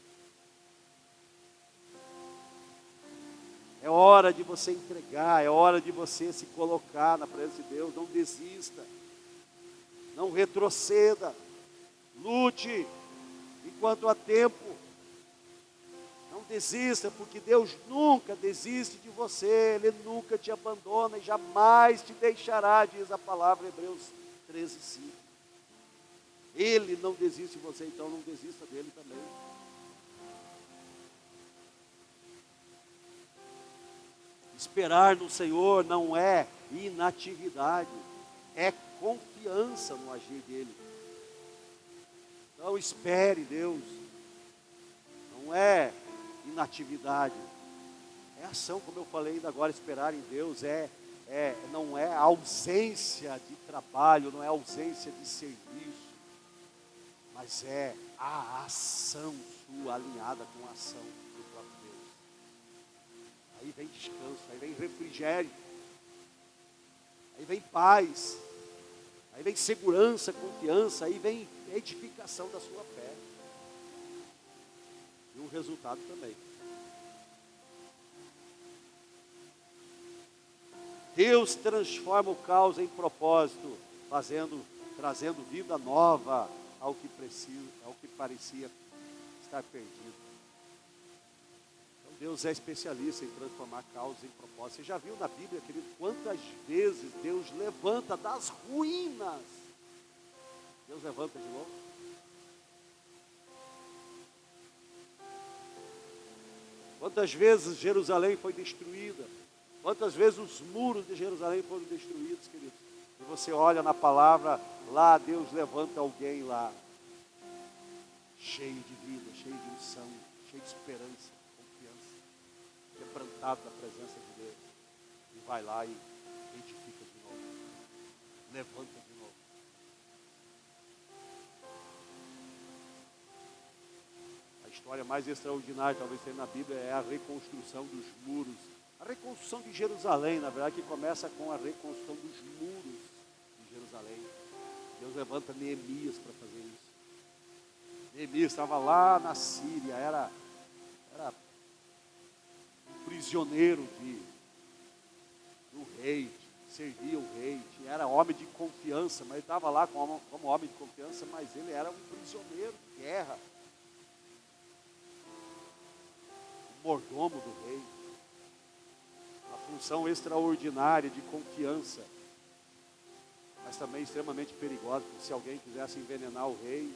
É hora de você entregar, é hora de você se colocar na presença de Deus. Não desista, não retroceda, lute enquanto há tempo. Não desista, porque Deus nunca desiste de você, Ele nunca te abandona e jamais te deixará, diz a palavra Hebreus 13:5. Ele não desiste de você, então não desista dele também. Esperar no Senhor não é inatividade, é confiança no agir dele. Então espere Deus, não é inatividade, é ação, como eu falei ainda agora. Esperar em Deus não é ausência de trabalho, não é ausência de serviço, mas é a ação sua alinhada com a ação do próprio Deus. Aí vem descanso, aí vem refrigério, aí vem paz, aí vem segurança, confiança, aí vem edificação da sua fé. E o resultado também. Deus transforma o caos em propósito, trazendo vida nova ao que parecia estar perdido. Então Deus é especialista em transformar caos em propósito. Você já viu na Bíblia, querido, quantas vezes Deus levanta das ruínas? Deus levanta de novo. Quantas vezes Jerusalém foi destruída? Quantas vezes os muros de Jerusalém foram destruídos, queridos? E você olha na palavra, lá Deus levanta alguém lá, cheio de vida, cheio de unção, cheio de esperança, confiança, quebrantado na presença de Deus. E vai lá e edifica de novo, levanta de novo. A história mais extraordinária, talvez tenha na Bíblia, é a reconstrução dos muros. A reconstrução de Jerusalém, na verdade, que começa com a reconstrução dos muros de Jerusalém. Deus levanta Neemias para fazer isso. Neemias estava lá na Síria, era um prisioneiro do rei, servia o rei, era homem de confiança, mas ele estava lá como homem de confiança, mas ele era um prisioneiro de guerra. O mordomo do rei. Função extraordinária de confiança, mas também extremamente perigosa, porque se alguém quisesse envenenar o rei,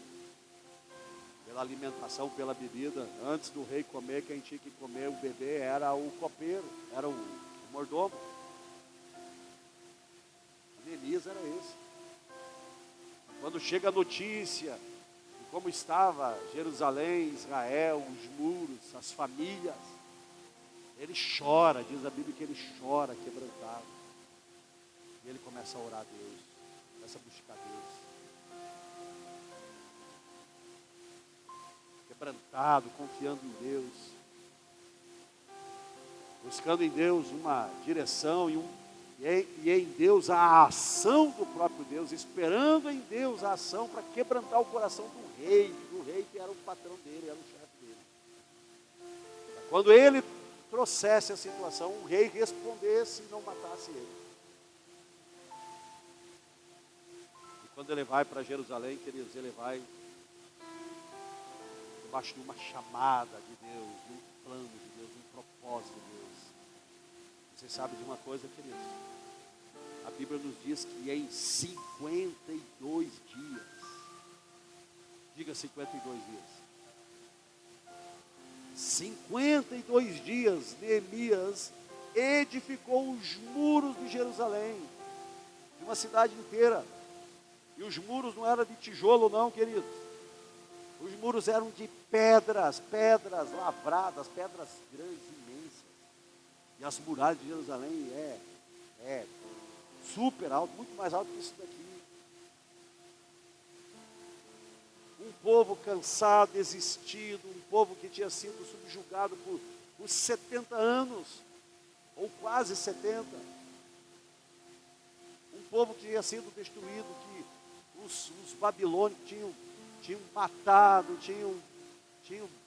pela alimentação, pela bebida, antes do rei comer, quem tinha que comer o bebê era o copeiro, era o mordomo. Neemias era esse. Quando chega a notícia de como estava Jerusalém, Israel, os muros, as famílias, ele chora, diz a Bíblia que ele chora quebrantado. E ele começa a orar a Deus, começa a buscar Deus. Quebrantado, confiando em Deus. Buscando em Deus uma direção e em Deus a ação do próprio Deus, esperando em Deus a ação para quebrantar o coração do rei que era o patrão dele, era o chefe dele. Quando ele trouxesse a situação, o rei respondesse e não matasse ele. E quando ele vai para Jerusalém, queridos, ele vai debaixo de uma chamada de Deus, de um plano de Deus, de um propósito de Deus. Você sabe de uma coisa, queridos? A Bíblia nos diz que em 52 dias, diga 52 dias, 52 dias, Neemias edificou os muros de Jerusalém, de uma cidade inteira. E os muros não eram de tijolo não, queridos. Os muros eram de pedras lavradas, pedras grandes, imensas. E as muralhas de Jerusalém é super alto, muito mais alto que isso daqui. Um povo cansado, existido, um povo que tinha sido subjugado por 70 anos, ou quase 70. Um povo que tinha sido destruído, que os babilônicos tinham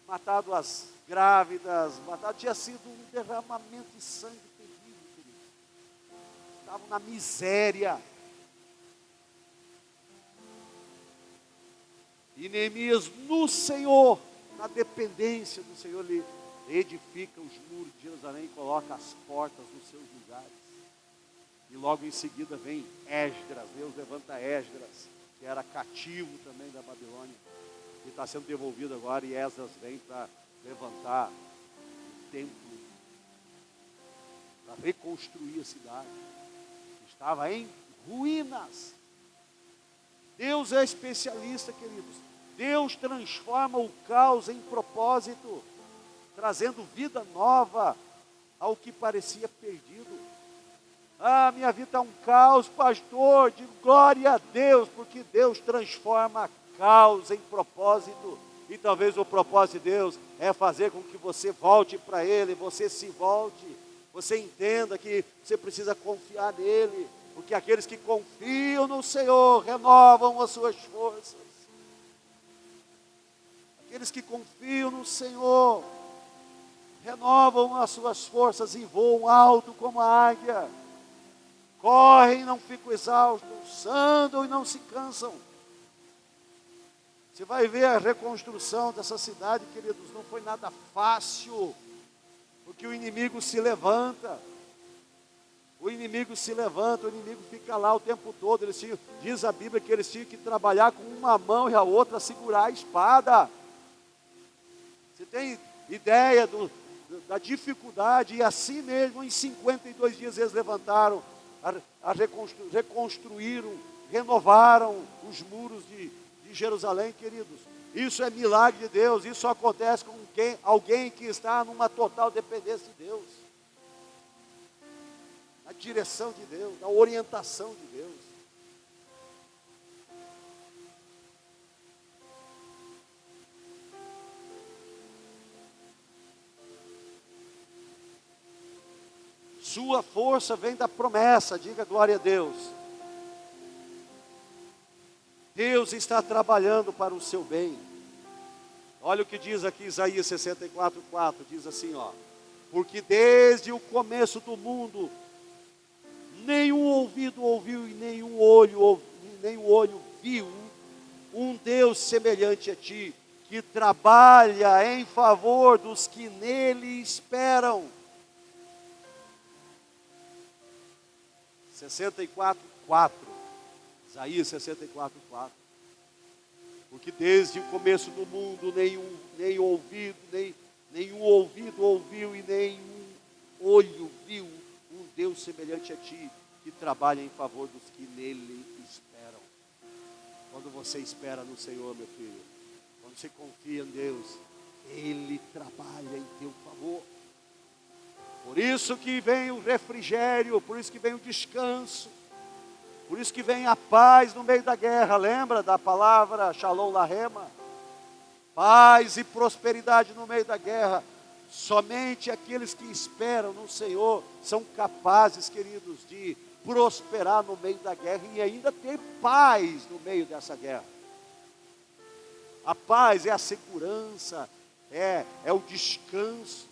matado as grávidas, tinha sido um derramamento de sangue terrível, querido. Estavam na miséria. E Neemias, no Senhor, na dependência do Senhor, ele edifica os muros de Jerusalém e coloca as portas nos seus lugares. E logo em seguida vem Esdras, Deus levanta Esdras, que era cativo também da Babilônia, que está sendo devolvido agora, e Esdras vem para levantar o templo, para reconstruir a cidade, que estava em ruínas. Deus é especialista, queridos. Deus transforma o caos em propósito, trazendo vida nova ao que parecia perdido. Ah, minha vida está um caos, pastor, de glória a Deus, porque Deus transforma caos em propósito. E talvez o propósito de Deus é fazer com que você volte para Ele, você se volte, você entenda que você precisa confiar nele, porque aqueles que confiam no Senhor renovam as suas forças. Aqueles que confiam no Senhor renovam as suas forças e voam alto como a águia. Correm e não ficam exaustos, andam e não se cansam. Você vai ver a reconstrução dessa cidade, queridos, não foi nada fácil, porque o inimigo se levanta. O inimigo se levanta, o inimigo fica lá o tempo todo. Diz a Bíblia que eles tinham que trabalhar com uma mão e a outra segurar a espada. Você tem ideia da dificuldade? E assim mesmo, em 52 dias eles levantaram, reconstruíram, renovaram os muros de Jerusalém, queridos. Isso é milagre de Deus. Isso só acontece com alguém que está numa total dependência de Deus, na direção de Deus, na orientação de Deus. Sua força vem da promessa, diga glória a Deus. Deus está trabalhando para o seu bem. Olha o que diz aqui Isaías 64:4, diz assim, ó: porque desde o começo do mundo, nenhum ouvido ouviu e nenhum olho viu um Deus semelhante a ti, que trabalha em favor dos que nele esperam. 64:4, Isaías 64:4. Porque desde o começo do mundo nenhum ouvido ouviu e nenhum olho viu um Deus semelhante a ti, que trabalha em favor dos que nele esperam. Quando você espera no Senhor, meu filho, quando você confia em Deus, Ele trabalha em teu favor. Por isso que vem o refrigério, por isso que vem o descanso, por isso que vem a paz no meio da guerra. Lembra da palavra Shalom Lahema? Paz e prosperidade no meio da guerra. Somente aqueles que esperam no Senhor são capazes, queridos, de prosperar no meio da guerra e ainda ter paz no meio dessa guerra. A paz é a segurança, é o descanso.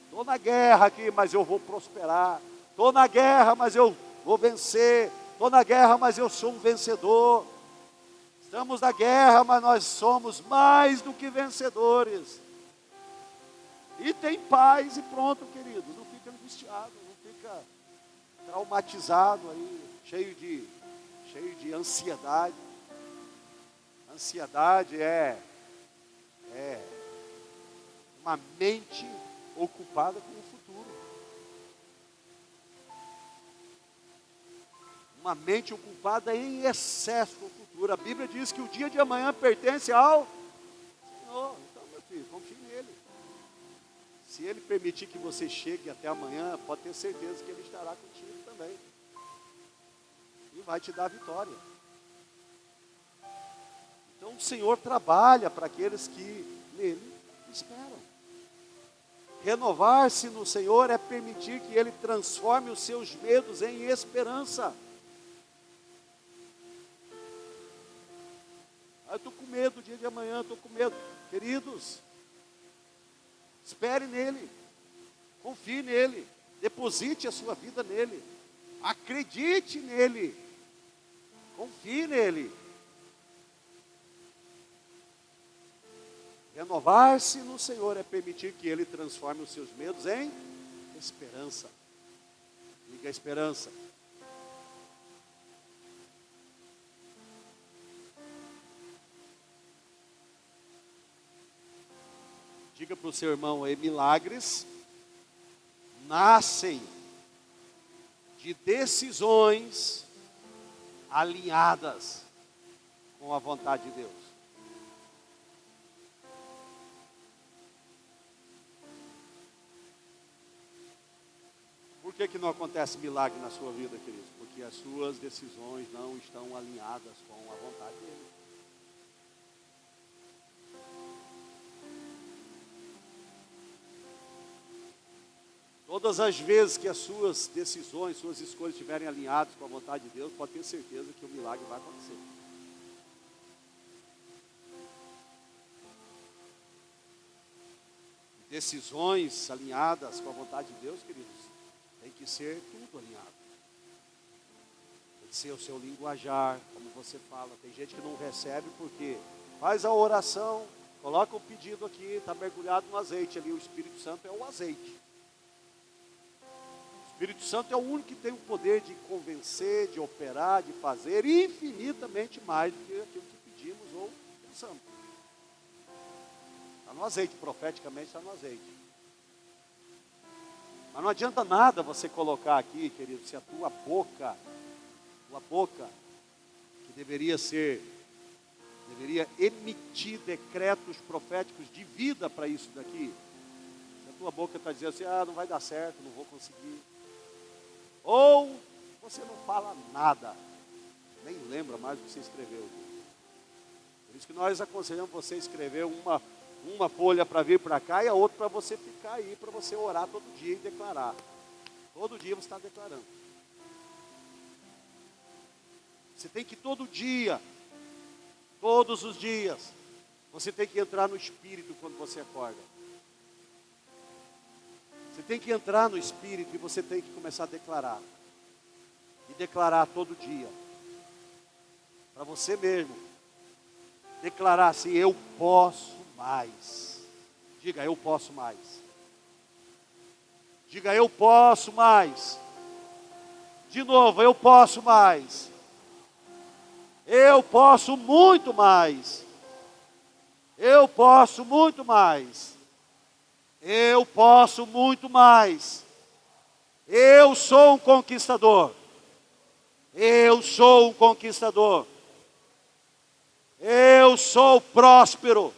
Estou na guerra aqui, mas eu vou prosperar. Estou na guerra, mas eu vou vencer. Estou na guerra, mas eu sou um vencedor. Estamos na guerra, mas nós somos mais do que vencedores. E tem paz e pronto, querido. Não fica angustiado, não fica traumatizado aí, cheio de ansiedade. Ansiedade é uma mente ocupada com o futuro. Uma mente ocupada em excesso com o futuro. A Bíblia diz que o dia de amanhã pertence ao Senhor. Então, meu filho, confie nele. Se Ele permitir que você chegue até amanhã, pode ter certeza que Ele estará contigo também. E vai te dar a vitória. Então o Senhor trabalha para aqueles que nele esperam. Renovar-se no Senhor é permitir que Ele transforme os seus medos em esperança. Eu estou com medo do dia de amanhã, estou com medo. Queridos, espere nele, confie nele, deposite a sua vida nele, acredite nele, confie nele. Renovar-se no Senhor é permitir que Ele transforme os seus medos em esperança. Diga esperança. Diga para o seu irmão aí, milagres nascem de decisões alinhadas com a vontade de Deus. Por que não acontece milagre na sua vida, queridos? Porque as suas decisões não estão alinhadas com a vontade dele. Todas as vezes que as suas decisões, suas escolhas estiverem alinhadas com a vontade de Deus, pode ter certeza que o milagre vai acontecer. Decisões alinhadas com a vontade de Deus, queridos, tem que ser tudo alinhado. Tem que ser o seu linguajar, como você fala. Tem gente que não recebe porque faz a oração, coloca o pedido aqui, está mergulhado no azeite ali. O Espírito Santo é o azeite. O Espírito Santo é o único que tem o poder de convencer, de operar, de fazer infinitamente mais do que aquilo que pedimos ou pensamos. Está no azeite, profeticamente está no azeite. Mas não adianta nada você colocar aqui, querido, se a tua boca, que deveria emitir decretos proféticos de vida para isso daqui. Se a tua boca está dizendo assim, não vai dar certo, não vou conseguir. Ou você não fala nada, nem lembra mais do que você escreveu. Por isso que nós aconselhamos você escrever uma folha para vir para cá e a outra para você ficar aí, para você orar todo dia e declarar. Todo dia você está declarando. Você tem que todo dia, todos os dias, você tem que entrar no Espírito quando você acorda. Você tem que entrar no Espírito e você tem que começar a declarar. E declarar todo dia. Para você mesmo. Declarar assim, eu posso mais. Diga, eu posso mais. Diga, eu posso mais. De novo, eu posso mais. Eu posso muito mais. Eu posso muito mais. Eu posso muito mais. Eu sou um conquistador. Eu sou um conquistador. Eu sou próspero.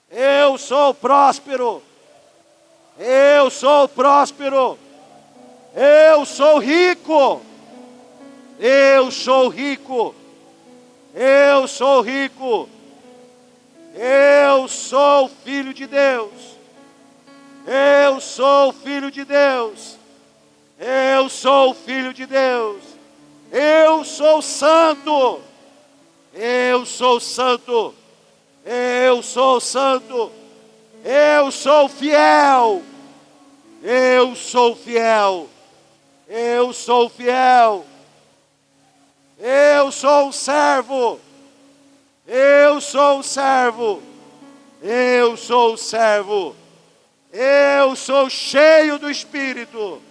Eu sou próspero. Eu sou próspero. Eu sou rico. Eu sou rico. Eu sou rico. Eu sou filho de Deus. Eu sou filho de Deus. Eu sou filho de Deus. Eu sou santo. Eu sou santo. Eu sou santo. Eu sou fiel. Eu sou fiel. Eu sou fiel. Eu sou um servo. Eu sou um servo. Eu sou um servo. Eu sou cheio do Espírito.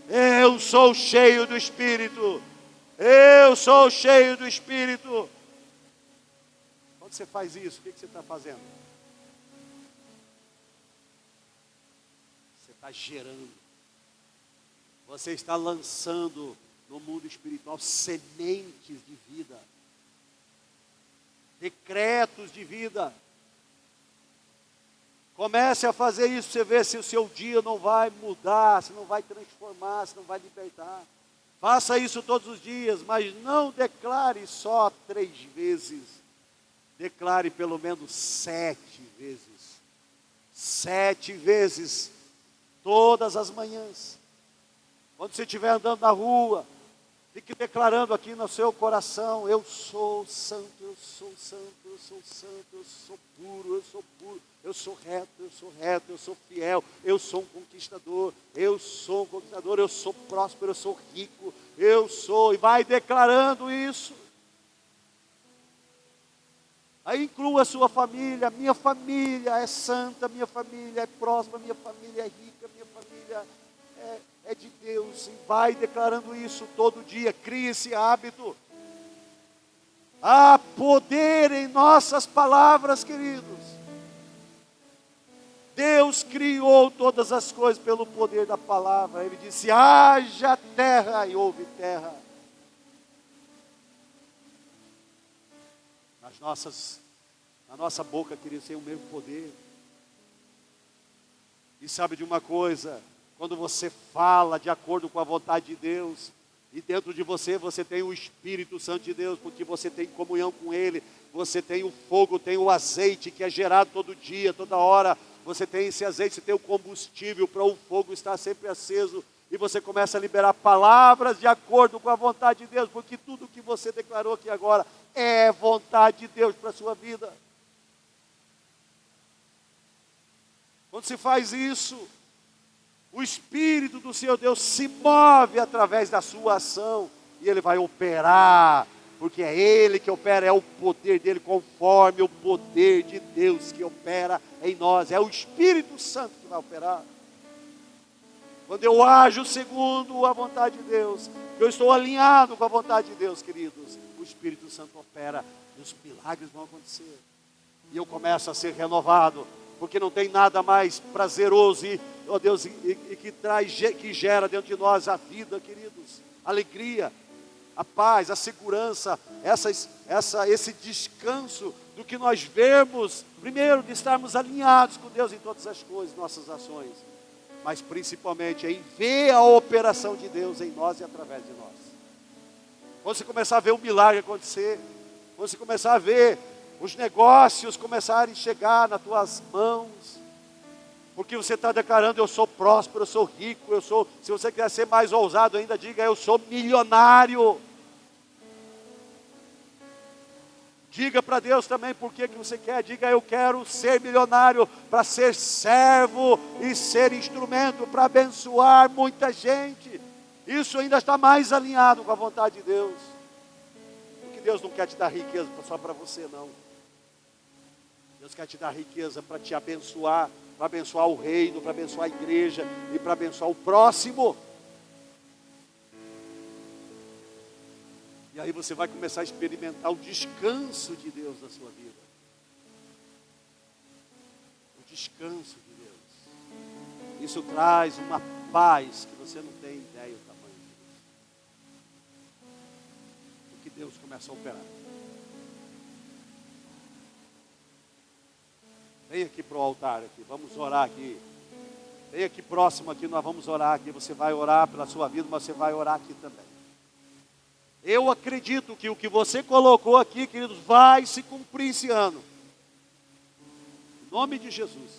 Eu sou cheio do Espírito. Eu sou cheio do Espírito. Quando você faz isso, o que você está fazendo? Você está gerando. Você está lançando no mundo espiritual sementes de vida. Decretos de vida. Comece a fazer isso, você vê se o seu dia não vai mudar, se não vai transformar, se não vai libertar. Faça isso todos os dias, mas não declare só 3 vezes. Declare pelo menos 7 vezes. 7 vezes, todas as manhãs. Quando você estiver andando na rua, fique declarando aqui no seu coração, eu sou santo, eu sou santo, eu sou santo, eu sou puro, eu sou puro, eu sou reto, eu sou reto, eu sou fiel, eu sou um conquistador, eu sou um conquistador, eu sou próspero, eu sou rico, eu sou, e vai declarando isso. Aí inclua a sua família, minha família é santa, minha família é próspera, minha família é rica, minha família é de Deus, e vai declarando isso todo dia, crie esse hábito. Há poder em nossas palavras, queridos. Deus criou todas as coisas pelo poder da palavra. Ele disse, haja terra, e houve terra. Na nossa boca, queridos, tem o mesmo poder. E sabe de uma coisa? Quando você fala de acordo com a vontade de Deus, e dentro de você, você tem o Espírito Santo de Deus, porque você tem comunhão com Ele, você tem o fogo, tem o azeite que é gerado todo dia, toda hora, você tem esse azeite, você tem o combustível para o fogo estar sempre aceso, e você começa a liberar palavras de acordo com a vontade de Deus, porque tudo que você declarou aqui agora é vontade de Deus para a sua vida. Quando se faz isso, o Espírito do Senhor Deus se move através da sua ação, e Ele vai operar, porque é Ele que opera, é o poder dEle, conforme o poder de Deus que opera em nós, é o Espírito Santo que vai operar. Quando eu ajo segundo a vontade de Deus, eu estou alinhado com a vontade de Deus, queridos, o Espírito Santo opera, e os milagres vão acontecer, e eu começo a ser renovado, porque não tem nada mais prazeroso e, ó Deus, que gera dentro de nós a vida, queridos, a alegria, a paz, a segurança, esse descanso do que nós vemos, primeiro de estarmos alinhados com Deus em todas as coisas, nossas ações, mas principalmente em ver a operação de Deus em nós e através de nós. Quando você começar a ver o milagre acontecer, quando você começar a ver os negócios começarem a chegar nas tuas mãos, porque você está declarando: eu sou próspero, eu sou rico, se você quer ser mais ousado ainda, diga: eu sou milionário. Diga para Deus também por que você quer, diga: eu quero ser milionário para ser servo e ser instrumento para abençoar muita gente. Isso ainda está mais alinhado com a vontade de Deus, porque Deus não quer te dar riqueza só para você, não. Deus quer te dar riqueza para te abençoar, para abençoar o reino, para abençoar a igreja e para abençoar o próximo. E aí você vai começar a experimentar o descanso de Deus na sua vida. O descanso de Deus. Isso traz uma paz que você não tem ideia do tamanho disso. Porque Deus começa a operar. Vem aqui para o altar, aqui, vamos orar aqui. Vem aqui próximo, aqui, nós vamos orar aqui. Você vai orar pela sua vida, mas você vai orar aqui também. Eu acredito que o que você colocou aqui, queridos, vai se cumprir esse ano. Em nome de Jesus.